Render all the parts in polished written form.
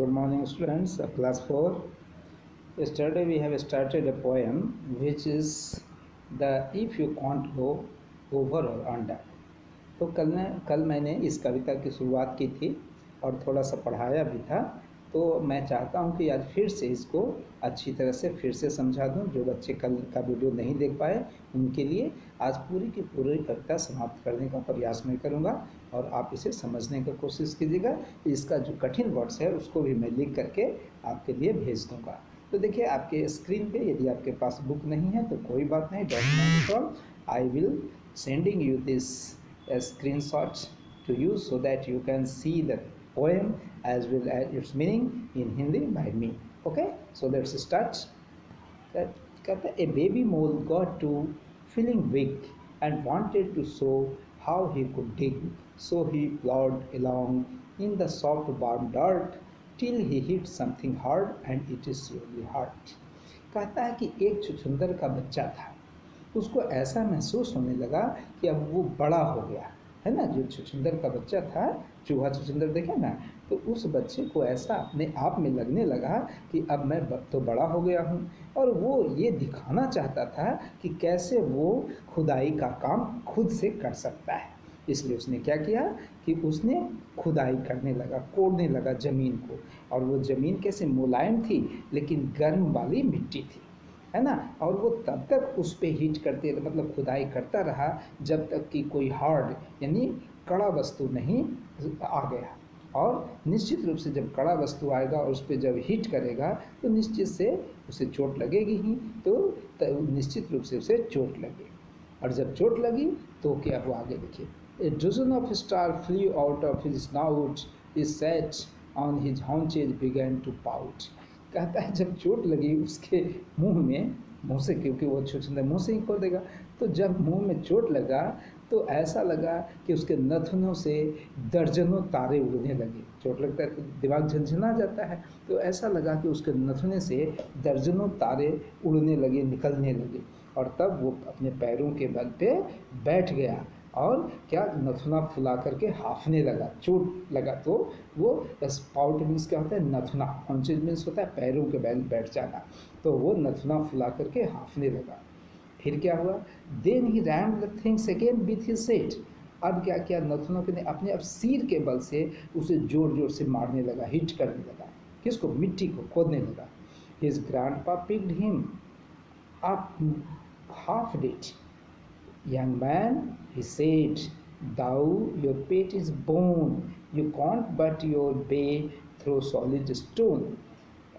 Good morning, students of class 4. Yesterday we have started a poem which is the if you can't go over or under. तो कल मैंने इस कविता की शुरुआत की थी और थोड़ा सा पढ़ाया भी था। तो मैं चाहता हूं कि आज फिर से इसको अच्छी तरह से फिर से समझा दूं। जो बच्चे कल का वीडियो नहीं देख पाए उनके लिए आज पूरी की पूरी कविता समाप्त करने का प्रयास मैं करूंगा और आप इसे समझने की कोशिश कीजिएगा। इसका जो कठिन वर्ड्स है उसको भी मैं लिख करके आपके लिए भेज दूँगा। तो देखिए आपके स्क्रीन पे, यदि आपके पास बुक नहीं है तो कोई बात नहीं, don't mind at all. I will sending you this screenshots to you so that you can see the poem as well as its meaning in Hindi by me. Okay, so let's start. A baby mole got to feeling weak and wanted to show how he could dig, so he plowed along in the soft warm dirt till he hit something hard and it is really hurt. कहता है कि एक छुछुंदर का बच्चा था, उसको ऐसा महसूस होने लगा कि अब वो बड़ा हो गया है ना। जो छुछुंदर का बच्चा था, चूहा छुछुंदर देखे ना, तो उस बच्चे को ऐसा अपने आप में लगने लगा कि अब मैं तो बड़ा हो गया हूँ। और वो ये दिखाना चाहता था कि कैसे वो खुदाई का काम खुद से कर सकता है। इसलिए उसने क्या किया कि उसने खुदाई करने लगा, कोड़ने लगा ज़मीन को। और वो ज़मीन कैसे मुलायम थी लेकिन गर्म वाली मिट्टी थी, है ना। और वो तब तक उस पे हीट करते, मतलब खुदाई करता रहा जब तक कि कोई हार्ड यानी कड़ा वस्तु नहीं आ गया। और निश्चित रूप से जब कड़ा वस्तु आएगा और उस पर जब हीट करेगा तो निश्चित से उसे चोट लगेगी ही। तो निश्चित रूप से उसे चोट लगी, और जब चोट लगी तो क्या हुआ आगे देखिए। A dozen of star flew out of his snout, he sat on his haunches began to pout. कहता है जब चोट लगी उसके मुंह से, क्योंकि वो छुछुंदर मुंह से ही खोल देगा, तो जब मुंह में चोट लगा तो ऐसा लगा कि उसके नथुनों से दर्जनों तारे उड़ने लगे। चोट लगता है तो दिमाग झंझना जाता है, तो ऐसा लगा कि उसके नथुने से दर्जनों तारे उड़ने लगे, निकलने लगे। और तब वो अपने पैरों के बल पे बैठ गया और क्या नथुना फुला करके हाफने लगा। चोट लगा तो वो स्पाउट मीन्स क्या होता है, नथुना। हाउंचेज मीन्स होता है पैरों के बल बैठ जाना। तो वो नथुना फुला करके हाफने लगा। फिर क्या हुआ, then he ram the things again with his set. अब क्या किया, नथुनों के ने अपने अब सिर के बल से उसे जोर जोर से मारने लगा, हिट करने लगा। किसको, मिट्टी को खोदने लगा। His grandpa picked him up half dead. Young man, he said, thou your pate is bone, you can't but your way through solid stone.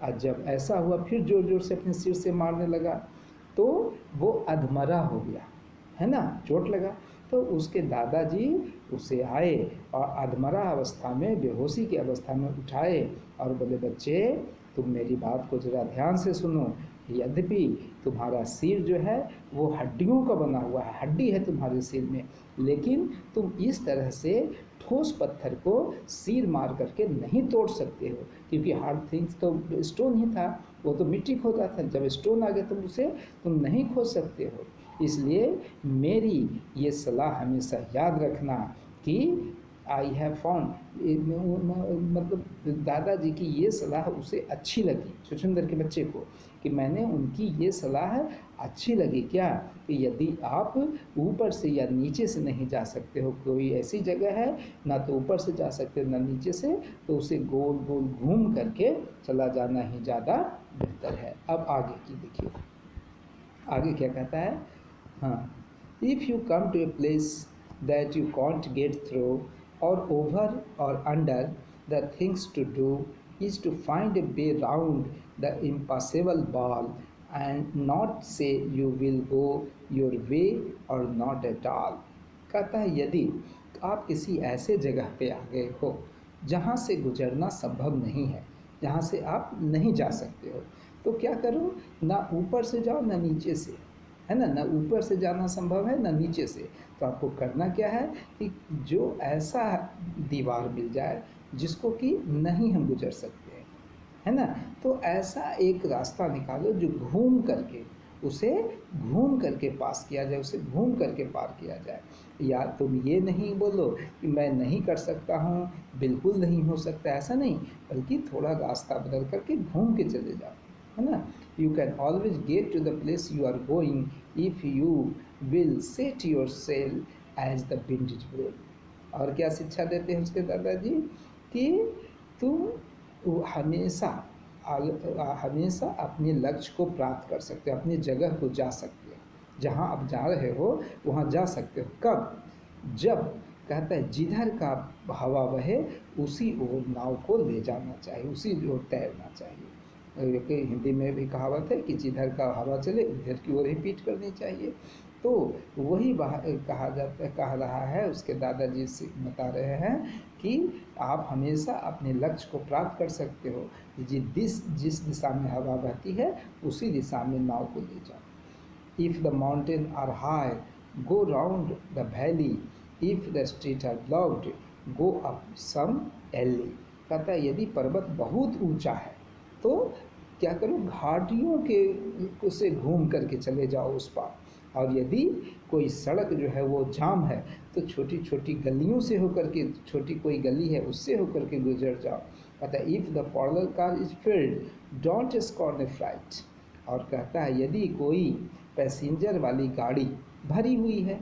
आज जब ऐसा हुआ फिर जोर जोर से अपने सिर से मारने लगा तो वो अधमरा हो गया, है ना, चोट लगा। तो उसके दादाजी उसे आए और अधमरा अवस्था में, बेहोशी की अवस्था में उठाए और बोले, बच्चे तुम मेरी बात को ज़रा ध्यान से सुनो। यद्यपि तुम्हारा सिर जो है वो हड्डियों का बना हुआ है, हड्डी है तुम्हारे सिर में, लेकिन तुम इस तरह से ठोस पत्थर को सिर मार करके नहीं तोड़ सकते हो, क्योंकि हार्ड थिंग्स तो स्टोन ही था, वो तो मिट्टी खोदा था। जब स्टोन आ गया तो उसे तुम नहीं खोद सकते हो। इसलिए मेरी ये सलाह हमेशा याद रखना कि आई हैव फाउंड, मतलब दादाजी की ये सलाह उसे अच्छी लगी, छुछुंदर के बच्चे को, कि मैंने उनकी ये सलाह अच्छी लगी क्या, कि यदि आप ऊपर से या नीचे से नहीं जा सकते हो, कोई ऐसी जगह है ना तो ऊपर से जा सकते हो ना नीचे से, तो उसे गोल गोल घूम करके चला जाना ही ज़्यादा बेहतर है। अब आगे की देखिए, आगे क्या कहता है। हाँ, if you come to a place that you can't get through or over or under, the things to do is to find a way round the impassable wall and not say you will go your way or not at all. कहता है यदि आप किसी ऐसे जगह पे आ गए हो जहाँ से गुजरना संभव नहीं है, जहाँ से आप नहीं जा सकते हो, तो क्या करो, ना ऊपर से जाओ ना नीचे से, है ना, ना ऊपर से जाना संभव है ना नीचे से। तो आपको करना क्या है कि जो ऐसा दीवार मिल जाए जिसको कि नहीं हम गुजर सकते हैं, है ना, तो ऐसा एक रास्ता निकालो जो घूम करके उसे घूम करके पास किया जाए, उसे घूम करके पार किया जाए। या तुम ये नहीं बोलो कि मैं नहीं कर सकता हूँ, बिल्कुल नहीं हो सकता, ऐसा नहीं, बल्कि थोड़ा रास्ता बदल करके घूम के चले जाओ, है ना। You can always get to the place you are going if you will set your sail as the winds blow. और क्या शिक्षा देते हैं उसके दादाजी कि तुम हमेशा हमेशा अपने लक्ष्य को प्राप्त कर सकते हो, अपनी जगह को जा सकते हो, जहाँ आप जा रहे हो वहाँ जा सकते हो। कब? जब कहता है जिधर का हवा बहे उसी ओर नाव को ले जाना चाहिए, उसी ओर तैरना चाहिए। कि हिंदी में भी कहावत है कि जिधर का हवा चले उधर की ओर ही पीठ करनी चाहिए। तो वही कहा रहा है, उसके दादाजी से बता रहे हैं कि आप हमेशा अपने लक्ष्य को प्राप्त कर सकते हो, जिस दिशा में हवा बहती है उसी दिशा में नाव को ले जाओ। If the mountain are high go round the valley, if the street are blocked go up some alley. कहता है यदि पर्वत बहुत ऊंचा है तो क्या करो, घाटियों के से घूम करके चले जाओ उस पार, और यदि कोई सड़क जो है वो जाम है तो छोटी छोटी गलियों से होकर के, छोटी कोई गली है उससे होकर के गुजर जाओ। कहता है if the foreigner car is filled don't scorn A flight. और कहता है यदि कोई पैसेंजर वाली गाड़ी भरी हुई है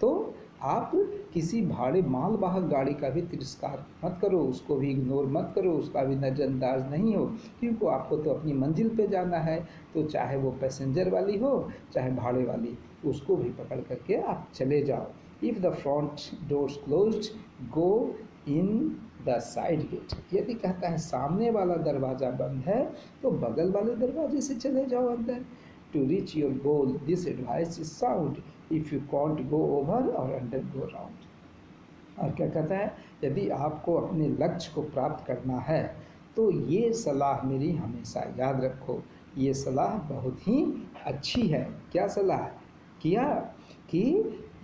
तो आप किसी भाड़े मालवाहक गाड़ी का भी तिरस्कार मत करो, उसको भी इग्नोर मत करो, उसका भी नज़रअंदाज नहीं हो, क्योंकि आपको तो अपनी मंजिल पे जाना है। तो चाहे वो पैसेंजर वाली हो चाहे भाड़े वाली, उसको भी पकड़ करके आप चले जाओ। If the front door's closed go in the side gate. यदि कहता है सामने वाला दरवाज़ा बंद है तो बगल वाले दरवाजे से चले जाओ अंदर। To reach your goal this advice is sound if you can't go over or under go round. और क्या कहता है, यदि आपको अपने लक्ष्य को प्राप्त करना है तो ये सलाह मेरी हमेशा याद रखो, ये सलाह बहुत ही अच्छी है। क्या सलाह किया कि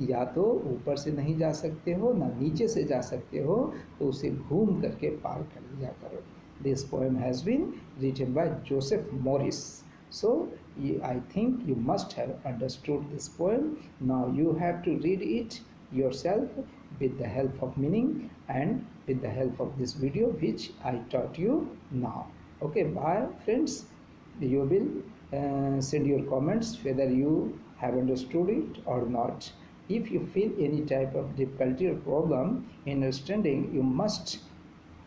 या तो ऊपर से नहीं जा सकते हो ना नीचे से जा सकते हो, तो उसे घूम करके पार कर लिया करो। This poem has been written by Joseph Morris. So I think you must have understood this poem. Now you have to read it yourself with the help of meaning and with the help of this video which I taught you now. Okay, bye friends. You will send your comments whether you have understood it or not. If you feel any type of difficulty or problem in understanding, you must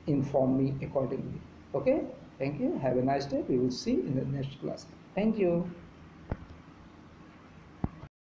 inform me accordingly. Okay, thank you, have a nice day, we will see in the next class. Thank you.